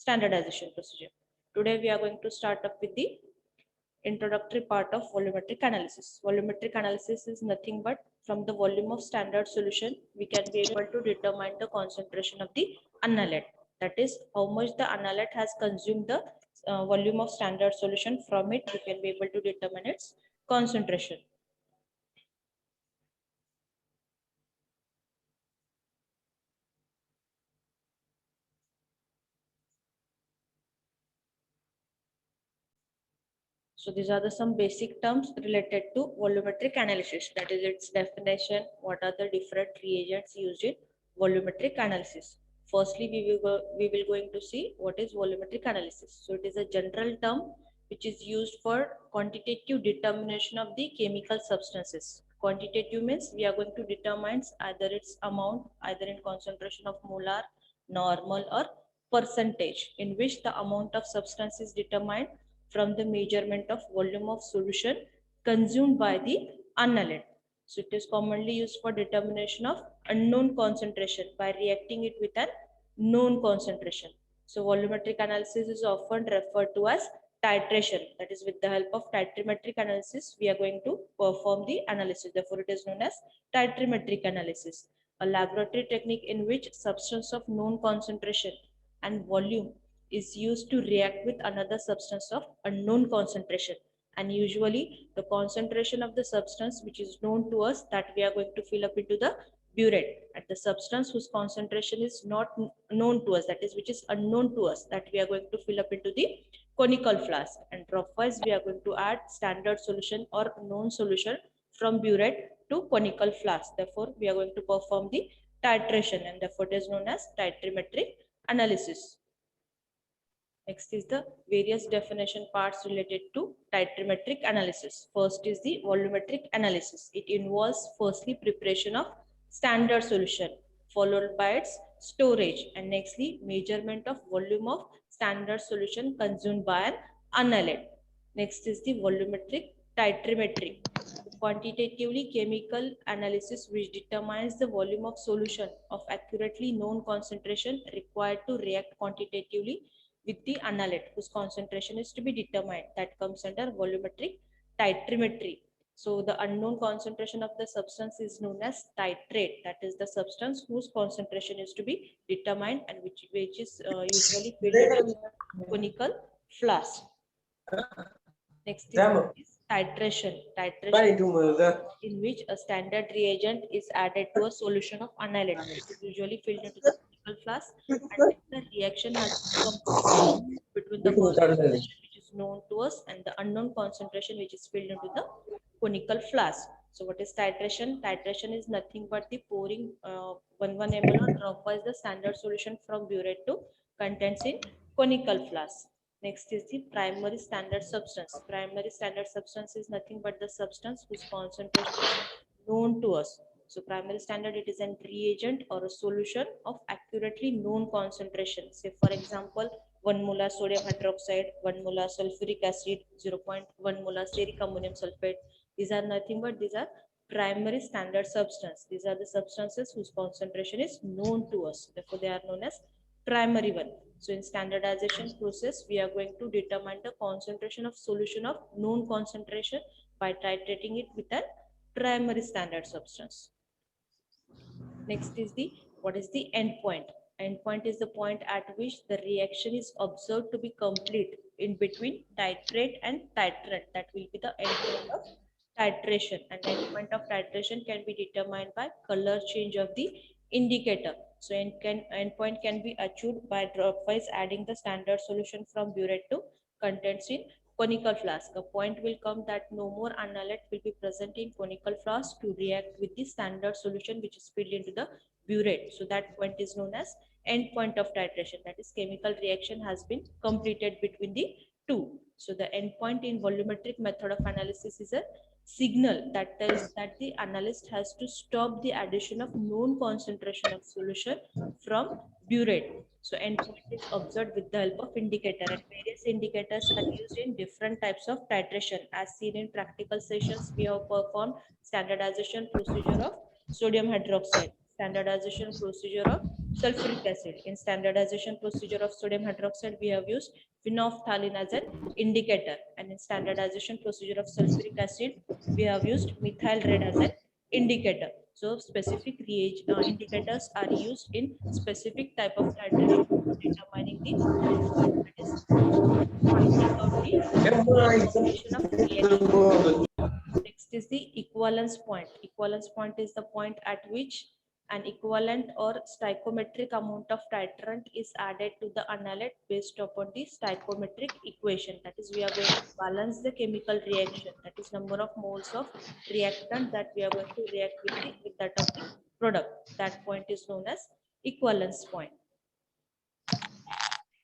standardization procedure. Today we are going to start up with the introductory part of volumetric analysis. Volumetric analysis is nothing but from the volume of standard solution, we can be able to determine the concentration of the analyte. That is how much the analyte has consumed the volume of standard solution. From it, we can be able to determine its concentration. So these are the some basic terms related to volumetric analysis. That is its definition. What are the different reagents used in volumetric analysis? Firstly, we will going to see what is volumetric analysis. So it is a general term which is used for quantitative determination of the chemical substances. Quantitative means we are going to determine either its amount, either in concentration of molar, normal, or percentage, in which the amount of substance is determined from the measurement of volume of solution consumed by the analyte. So it is commonly used for determination of unknown concentration by reacting it with a known concentration. So volumetric analysis is often referred to as titration. That is, with the help of titrimetric analysis, we are going to perform the analysis. Therefore, it is known as titrimetric analysis, a laboratory technique in which substance of known concentration and volume is used to react with another substance of unknown concentration, and usually the concentration of the substance which is known to us, that we are going to fill up into the burette, and the substance whose concentration is not known to us, that is which is unknown to us, that we are going to fill up into the conical flask, and dropwise we are going to add standard solution or known solution from burette to conical flask. Therefore we are going to perform the titration, and therefore it is known as titrimetric analysis. Next is the various definition parts related to titrimetric analysis. First is the volumetric analysis. It involves firstly preparation of standard solution, followed by its storage, and nextly measurement of volume of standard solution consumed by an analyte. Next is the volumetric titrimetry, quantitatively chemical analysis which determines the volume of solution of accurately known concentration required to react quantitatively with the analyte whose concentration is to be determined. That comes under volumetric titrimetry. So the unknown concentration of the substance is known as titrate. That is the substance whose concentration is to be determined and which is usually filled into conical flask. Next is titration. Titration in which a standard reagent is added to a solution of analyte. It is usually filled into the conical flask, and the reaction has been completed between the concentration which is known to us and the unknown concentration which is filled into the conical flask. So what is titration? Titration is nothing but the pouring 1 ml or dropwise the standard solution from burette to contents in conical flask. Next is the primary standard substance. Primary standard substance is nothing but the substance whose concentration is known to us. So primary standard, it is a reagent or a solution of accurately known concentration. Say for example, 1 molar sodium hydroxide, 1 molar sulfuric acid, 0.1 molar steric ammonium sulfate. These are nothing but these are primary standard substance. These are the substances whose concentration is known to us. Therefore, they are known as primary one. So in standardization process, we are going to determine the concentration of solution of known concentration by titrating it with a primary standard substance. Next is the, what is the endpoint? Endpoint is the point at which the reaction is observed to be complete in between titrate and titrant. That will be the endpoint of titration, and endpoint of titration can be determined by color change of the indicator. So endpoint can be achieved by dropwise adding the standard solution from burette to contents in conical flask. A point will come that no more analyte will be present in conical flask to react with the standard solution which is filled into the burette. So that point is known as endpoint of titration. That is, chemical reaction has been completed between the two. So the endpoint in volumetric method of analysis is a signal that tells that the analyst has to stop the addition of known concentration of solution from burette. So endpoint is observed with the help of indicator, and various indicators are used in different types of titration. As seen in practical sessions, we have performed standardization procedure of sodium hydroxide, standardization procedure of sulfuric acid. In standardization procedure of sodium hydroxide, we have used phenolphthalein as an indicator, and in standardization procedure of sulfuric acid, we have used methyl red as an indicator. So specific indicators are used in specific type of titration for determining the point, that is finding out the concentration of reaction. Next is the equivalence point. Equivalence point is the point at which an equivalent or stoichiometric amount of titrant is added to the analyte based upon the stoichiometric equation. That is, we are going to balance the chemical reaction. That is, number of moles of reactant that we are going to react with that of the product. That point is known as equivalence point.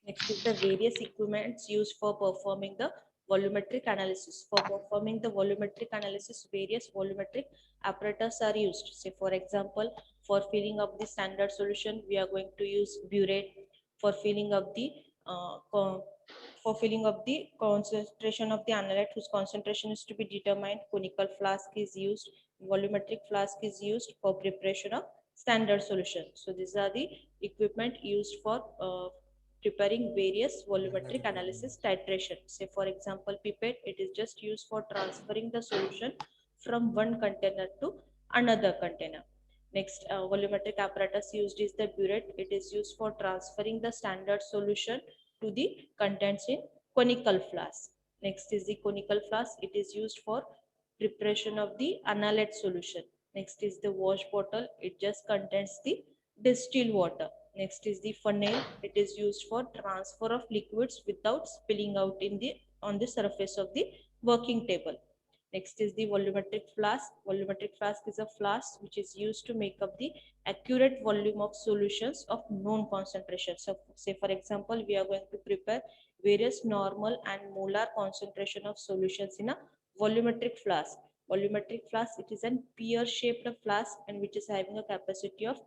Next is the various equipments used for performing the volumetric analysis. For performing the volumetric analysis, various volumetric apparatus are used. Say, for example, for filling up the standard solution, we are going to use burette. For filling up the concentration of the analyte whose concentration is to be determined, conical flask is used. Volumetric flask is used for preparation of standard solution. So these are the equipment used for preparing various volumetric analysis titration. Say, for example, pipette, it is just used for transferring the solution from one container to another container. Next, volumetric apparatus used is the burette. It is used for transferring the standard solution to the contents in conical flask. Next is the conical flask. It is used for preparation of the analyte solution. Next is the wash bottle. It just contains the distilled water. Next is the funnel. It is used for transfer of liquids without spilling out on the surface of the working table. Next is the volumetric flask. Volumetric flask is a flask which is used to make up the accurate volume of solutions of known concentrations. So, say for example, we are going to prepare various normal and molar concentration of solutions in a volumetric flask. Volumetric flask, it is a pear-shaped flask and which is having a capacity of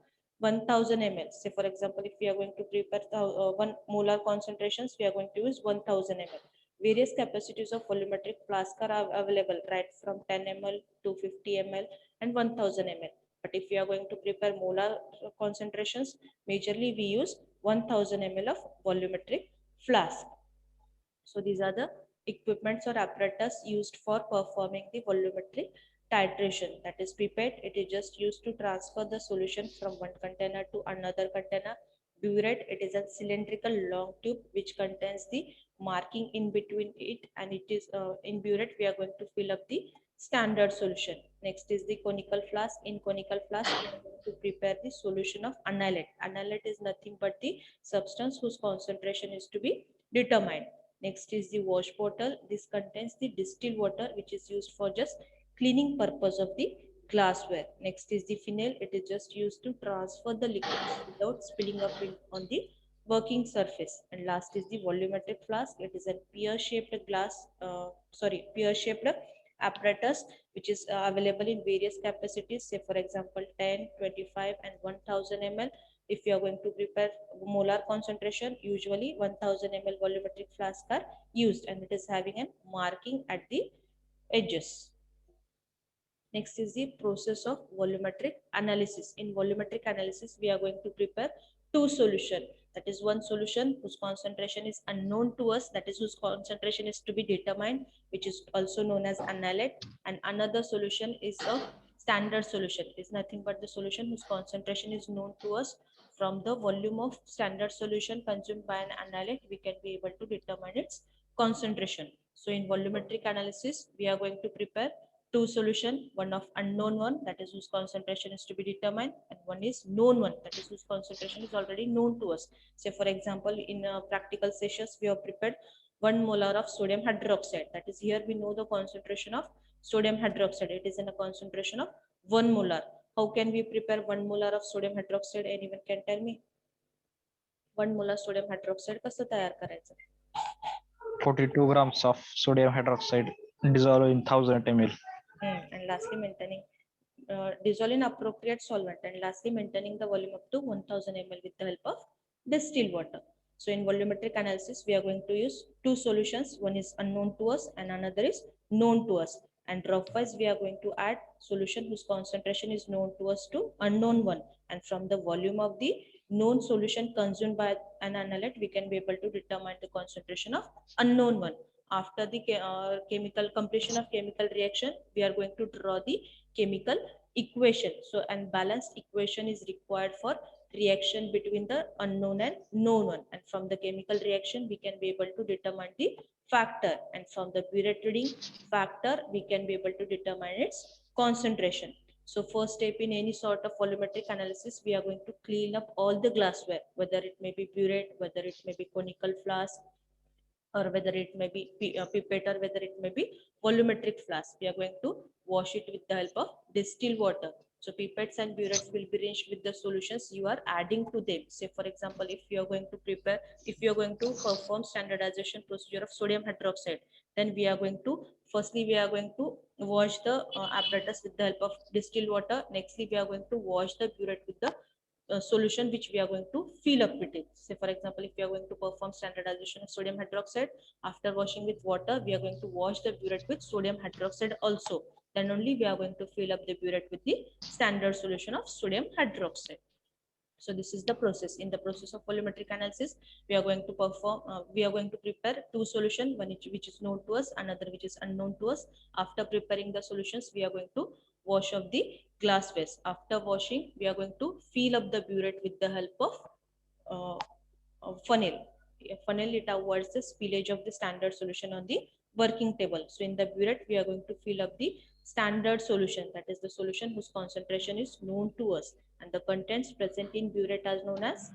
1000 ml. Say for example, if we are going to prepare 1 molar concentrations, we are going to use 1000 ml. Various capacities of volumetric flask are available, right from 10 ml to 50 ml and 1000 ml. But if we are going to prepare molar concentrations, majorly we use 1000 ml of volumetric flask. So these are the equipments or apparatus used for performing the volumetric titration. That is pipette. It is just used to transfer the solution from one container to another container. Burette, it is a cylindrical long tube which contains the marking in between it, and it is in burette we are going to fill up the standard solution. Next is the conical flask. In conical flask, we are going to prepare the solution of analyte. Analyte is nothing but the substance whose concentration is to be determined. Next is the wash bottle. This contains the distilled water which is used for just cleaning purpose of the glassware. Next is the funnel. It is just used to transfer the liquids without spilling up on the working surface. And last is the volumetric flask. It is a pear-shaped pear-shaped apparatus which is available in various capacities. Say for example, 10, 25 and 1000 ml. If you are going to prepare molar concentration, usually 1000 ml volumetric flask are used and it is having a marking at the edges. Next is the process of volumetric analysis. In volumetric analysis, we are going to prepare two solutions. That is one solution whose concentration is unknown to us, that is whose concentration is to be determined, which is also known as analyte, and another solution is a standard solution. It is nothing but the solution whose concentration is known to us. From the volume of standard solution consumed by an analyte, we can be able to determine its concentration. So in volumetric analysis, we are going to prepare two solution, one of unknown one, that is whose concentration is to be determined, and one is known one, that is whose concentration is already known to us. Say for example, in practical sessions, we have prepared 1 molar of sodium hydroxide. That is, here we know the concentration of sodium hydroxide. It is in a concentration of 1 molar. How can we prepare 1 molar of sodium hydroxide? Anyone can tell me? 1 molar sodium hydroxide कसं तयार करायचं? 42 grams of sodium hydroxide dissolved in 1000 ml. And lastly, maintaining dissolve in appropriate solvent, and lastly maintaining the volume up to 1000 ml with the help of distilled water. So in volumetric analysis, we are going to use two solutions. One is unknown to us and another is known to us. And rough-wise, we are going to add solution whose concentration is known to us to unknown one. And from the volume of the known solution consumed by an analyte, we can be able to determine the concentration of unknown one. After the chemical completion of chemical reaction, we are going to draw the chemical equation. So an balanced equation is required for reaction between the unknown and known one. And from the chemical reaction, we can be able to determine the factor. And from the burette reading factor, we can be able to determine its concentration. So first step in any sort of volumetric analysis, we are going to clean up all the glassware, whether it may be burette, whether it may be conical flask, or whether it may be pipette, or whether it may be volumetric flask. We are going to wash it with the help of distilled water. So pipettes and burettes will be rinsed with the solutions you are adding to them. Say for example, if you are going to prepare, if you are going to perform standardization procedure of sodium hydroxide, then we are going to, firstly we are going to wash the apparatus with the help of distilled water. Nextly, we are going to wash the burette with the solution which we are going to fill up with it. Say for example, if we are going to perform standardization of sodium hydroxide, after washing with water, we are going to wash the burette with sodium hydroxide also. Then only we are going to fill up the burette with the standard solution of sodium hydroxide. So this is the process. In the process of volumetric analysis, we are going to prepare two solutions, one which is known to us, another which is unknown to us. After preparing the solutions, we are going to wash off the glass vase. After washing, we are going to fill up the burette with the help of funnel. A funnel, it avoids the spillage of the standard solution on the working table. So in the burette, we are going to fill up the standard solution, that is the solution whose concentration is known to us, and the contents present in burette are known as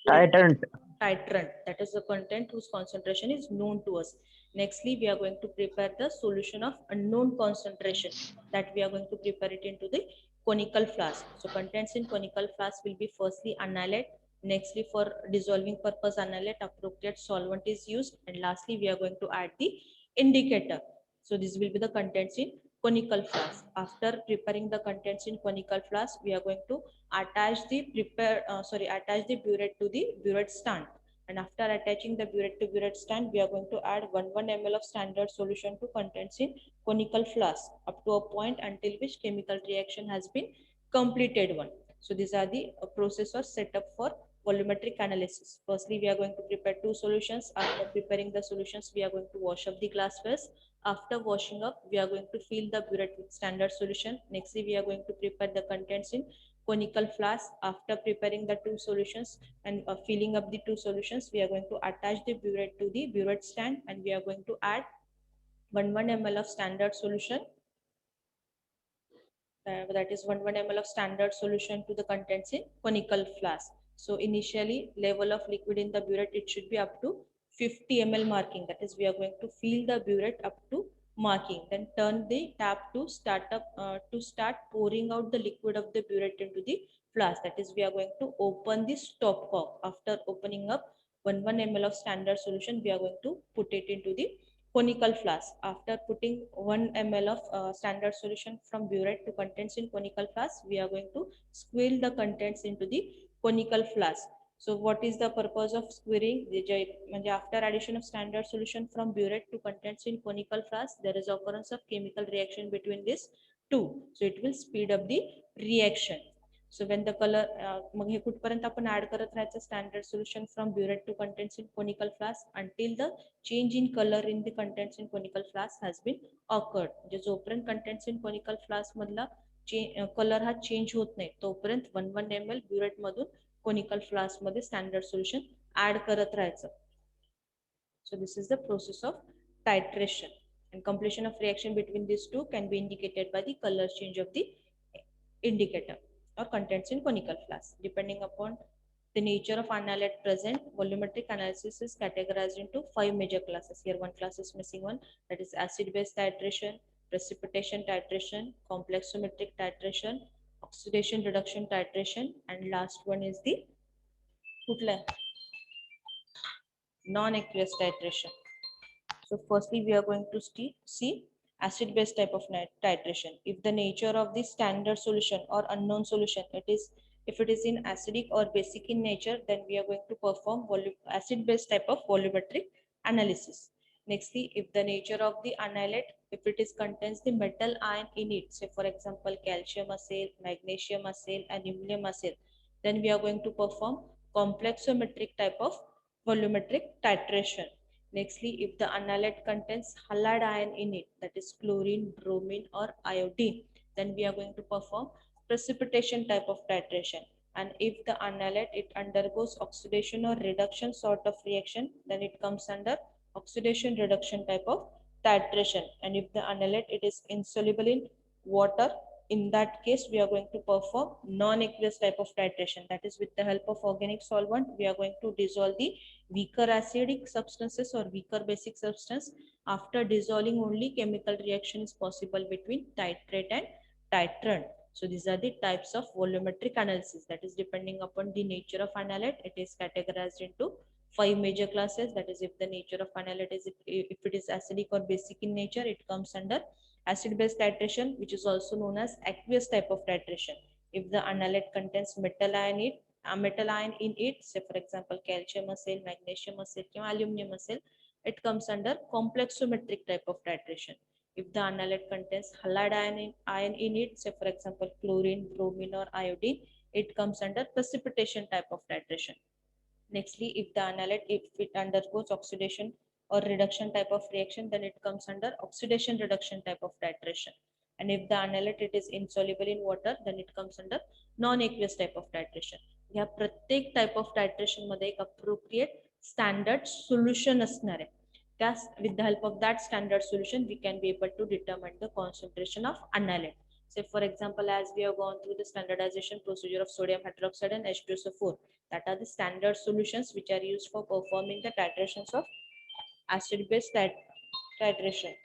Titrant. titrant, that is the content whose concentration is known to us. Nextly, we are going to prepare the solution of unknown concentration, that we are going to prepare it into the conical flask. So contents in conical flask will be firstly annihilate. Nextly, for dissolving purpose annihilate, appropriate solvent is used, and lastly we are going to add the indicator. So this will be the contents in conical flask. After preparing the contents in conical flask, we are going to attach the attach the burette to the burette stand. And after attaching the burette to burette stand, we are going to add 1 ml of standard solution to contents in conical flask up to a point until which chemical reaction has been completed one. So these are the process or setup for volumetric analysis. Firstly, we are going to prepare two solutions. After preparing the solutions, we are going to wash up the glass vase. After washing up, we are going to fill the burette with standard solution. Nextly, we are going to prepare the contents in conical flask. After preparing the two solutions and filling up the two solutions, we are going to attach the burette to the burette stand, and we are going to add 1 ml of standard solution, that is 1 ml of standard solution to the contents in conical flask. So initially level of liquid in the burette, it should be up to 50 ml marking, that is we are going to fill the burette up to marking. Then turn the tap to start pouring out the liquid of the burette into the flask, that is we are going to open the stopcock. After opening up 1 ml of standard solution, we are going to put it into the conical flask. After putting 1 ml of standard solution from burette to contents in conical flask, we are going to squill the contents into the conical flask. So what is the purpose of squirring? After addition of standard solution from burette to contents in conical flask, there is occurrence of chemical reaction between these two. So it will speed up the reaction. So when the color, मग हे कुठपर्यंत आपण add करत राहायचं standard solution from burette to contents in conical flask until the change in color in the contents in conical flask has been occurred. म्हणजे जोपर्यंत contents in conical flask मधला colour हा change होत नाही तोपर्यंत 1 ml burette मधून conical flask मध्ये standard solution add करत राहायचं. So this is the process of titration, and completion of reaction between these two can be indicated by the color change of the indicator or contents in conical flask. Depending upon the nature of analyte present, volumetric analysis is categorized into 5 major classes. Here one class is missing one, that is acid-base titration, precipitation titration, complexometric titration, oxidation reduction titration, and last one is the non-aqueous titration. So firstly, we are going to see acid-base type of titration. If the nature of the standard solution or unknown solution, if it is in acidic or basic in nature, then we are going to perform acid-base type of volumetric analysis. Nextly, if the nature of the annihilate, if it is contains the metal ion in it, say for example calcium acyl, magnesium acyl, aluminum acyl, then we are going to perform complexometric type of volumetric titration. Nextly, if the annihilate contains halide ion in it, that is chlorine, bromine, or iodine, then we are going to perform precipitation type of titration. And if the annihilate it undergoes oxidation or reduction sort of reaction, then it comes under oxidation reduction type of titration. And if the annihilate it is insoluble in water, in that case we are going to perform non-aqueous type of titration. That is, with the help of organic solvent we are going to dissolve the weaker acidic substances or weaker basic substance. After dissolving, only chemical reaction is possible between titrate and titrant. So these are the types of volumetric analysis. That is, depending upon the nature of annihilate, it is categorized into 5 major classes. That is, if the nature of annihilate is, if it is acidic or basic in nature, it comes under acid base titration, which is also known as aqueous type of titration. If the annihilate contains metal ion in it, say for example calcium acyl, magnesium acyl, aluminum acyl, it comes under complexometric type of titration. If the annihilate contains halide ion in it, say for example chlorine, bromine, or iodine, it comes under precipitation type of titration. Nextly, if the annihilate, if it undergoes oxidation or reduction type of reaction, then it comes under oxidation reduction type of titration. And if the annihilate it is insoluble in water, then it comes under non-aqueous type of titration. या प्रत्येक type of टायट्रेशन मध्ये एक appropriate standard solution असणार आहे. त्या with the help of that standard solution we can be able to determine the concentration of annihilate. Say for example, as we have gone through the standardization procedure of sodium hydroxide and H2SO4, that are the standard solutions which are used for performing the titrations of acid base titration.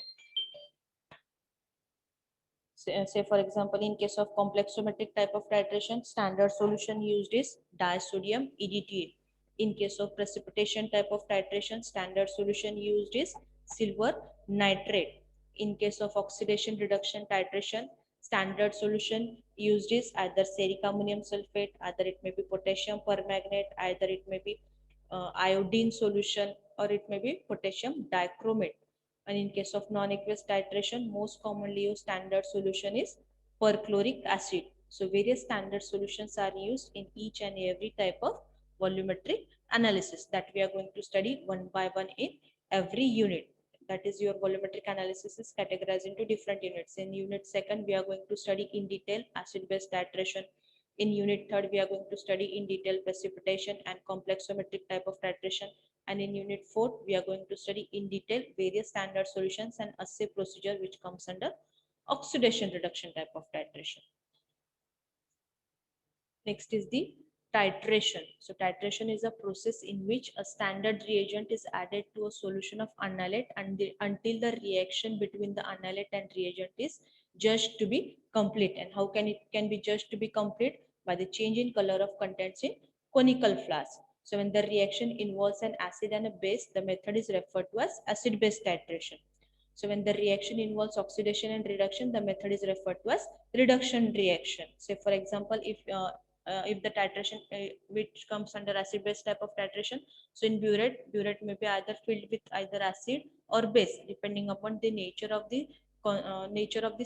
Say for example, in case of complexometric type of titration, standard solution used is disodium EDTA. In case of precipitation type of titration, standard solution used is silver nitrate. In case of oxidation reduction titration, standard solution used is either ferric ammonium sulfate, either it may be potassium permanganate, either it may be iodine solution, or it may be potassium dichromate. And in case of non-aqueous titration, most commonly used standard solution is perchloric acid. So various standard solutions are used in each and every type of volumetric analysis that we are going to study one by one in every unit. That is, your volumetric analysis is categorized into different units. In unit second, we are going to study in detail acid-base titration. In unit third, we are going to study in detail precipitation and complexometric type of titration. And in unit 4, we are going to study in detail various standard solutions and assay procedure which comes under oxidation reduction type of titration. Next is the titration. So titration is a process in which a standard reagent is added to a solution of annihilate until the reaction between the annihilate and reagent is judged to be complete. And how can it can be judged to be complete? By the change in color of contents in conical flask. So when the reaction involves an acid and a base, the method is referred to as acid-base titration. So when the reaction involves oxidation and reduction, the method is referred to as reduction reaction. Say for example, if the titration which comes under acid-base type of titration, so in burette may be either filled with either acid or base, depending upon the nature of the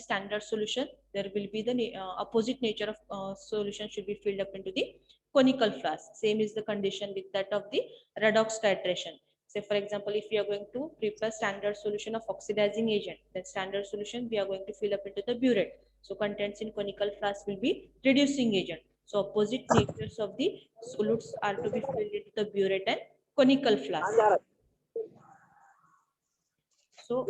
standard solution. There will be the opposite nature of solution should be filled up into the conical flask. Same is the condition with that of the redox titration. Say for example, if we are going to prepare standard solution of oxidizing agent, then standard solution we are going to fill up into the burette. So contents in conical flask will be reducing agent. So opposite natures of the solutes are to be filled into the burette and conical flask. So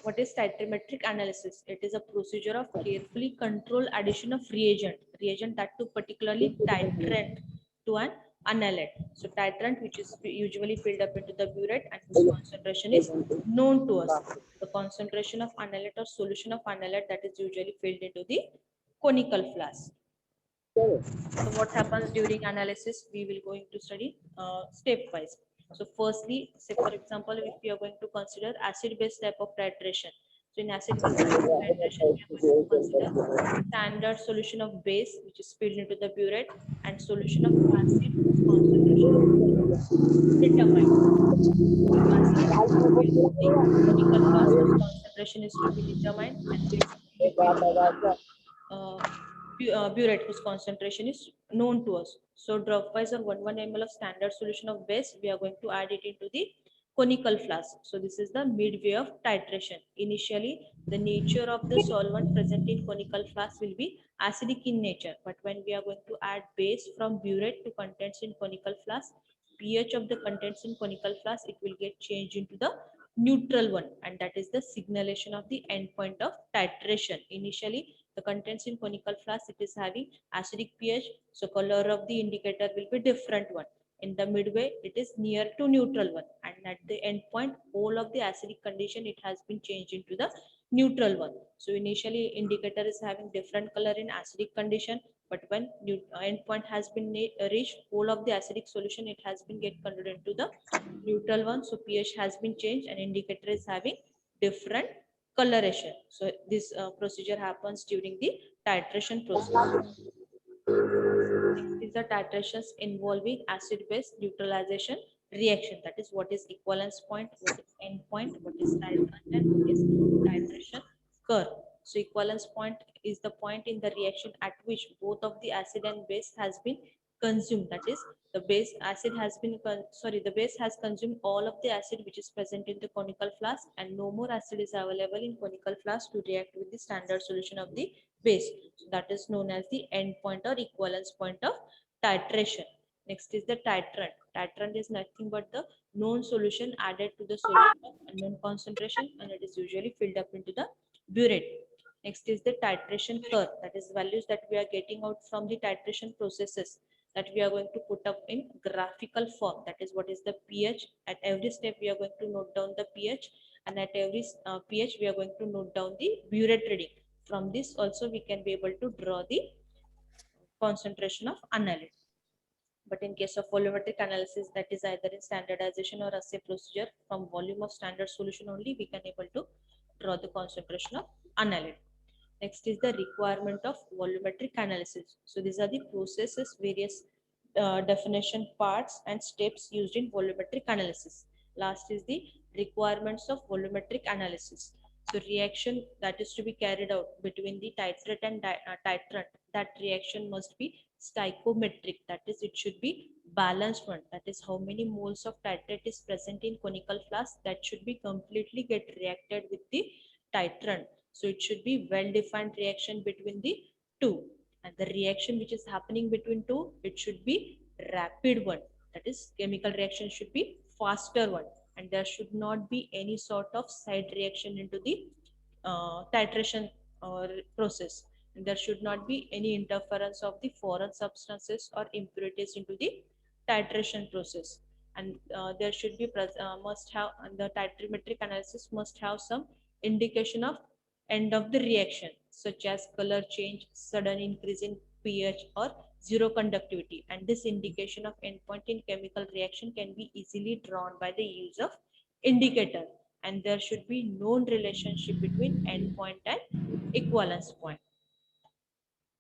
what is cytometric analysis? It is a procedure of carefully controlled addition of reagent that to particularly titrant to an annihilate. So titrant, which is usually filled up into the burette, and whose concentration is known to us. The concentration of annihilate or solution of annihilate that is usually filled into the conical flask. So what happens during analysis? We will going to study stepwise. So firstly, say for example, if we are going to consider acid-base type of titration. So in acid-base type of titration, we are going to consider standard solution of base, which is filled into the burette, and solution of acid whose concentration is determined. The conical flask whose concentration is to be determined, and this liquid burette whose concentration is known to us. So dropwise or 1 ml of standard solution of base, we are going to add it into the conical flask. So this is the midway of titration. Initially, the nature of the solvent present in conical flask will be acidic in nature, but when we are going to add base from burette to contents in conical flask, pH of the contents in conical flask, it will get changed into the neutral one, and that is the signalation of the endpoint of titration. Initially, the contents in conical flask, it is having acidic pH, so color of the indicator will be different one. In the midway, it is near to neutral one, and at the end point, whole of the acidic condition, it has been changed into the neutral one. So initially, indicator is having different color in acidic condition, but when end point has been reached, whole of the acidic solution, it has been get converted into the neutral one. So pH has been changed, and indicator is having different coloration. So this procedure happens during the titration process. Next is the titrations involving acid-base neutralization reaction. That is what is equivalence point, what is end point, what is titrant, and what is titration curve. So equivalence point is the point in the reaction at which both of the acid and base has been consumed. That is, the base acid has been the base has consumed all of the acid which is present in the conical flask, and no more acid is available in conical flask to react with the standard solution of the base. So that is known as the end point or equivalence point of titration. Next is the titrant. Titrant is nothing but the known solution added to the solution of unknown concentration, and it is usually filled up into the burette. Next is the titration curve. That is values that we are getting out from the titration processes that we are going to put up in graphical form. That is what is the pH. At every step we are going to note down the pH, and at every pH we are going to note down the burette reading. From this also we can be able to draw the concentration of analyte. But in case of volumetric analysis, that is either in standardization or assay procedure, from volume of standard solution only we can able to draw the concentration of analyte. Next is the requirement of volumetric analysis. So these are the processes, various definition parts and steps used in volumetric analysis. Last is the requirements of volumetric analysis. So reaction that is to be carried out between the titrate and titrant, that reaction must be stoichiometric. That is, it should be balanced one. That is, how many moles of titrate is present in conical flask, that should be completely get reacted with the titrant. So it should be well-defined reaction between the two. And the reaction which is happening between two, it should be rapid one. That is, chemical reaction should be faster one. And there should not be any sort of side reaction into the titration process. And there should not be any interference of the foreign substances or impurities into the titration process. And there should be must have, and the titrimetric analysis must have some indication of end of the reaction, such as color change, sudden increase in pH, or zero conductivity. And this indication of endpoint in chemical reaction can be easily drawn by the use of indicator. And there should be known relationship between endpoint and equivalence point.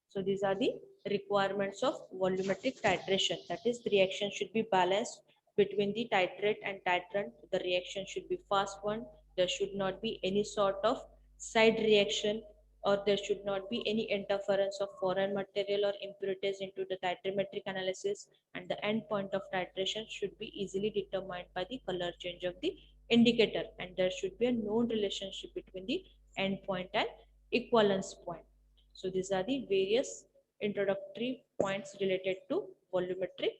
So these are the requirements of volumetric titration. That is, the reaction should be balanced between the titrate and titrant. The reaction should be fast one. There should not be any sort of side reaction, or there should not be any interference of foreign material or impurities into the titrimetric analysis. And the end point of titration should be easily determined by the color change of the indicator. And there should be a known relationship between the end point and equivalence point. So these are the various introductory points related to volumetric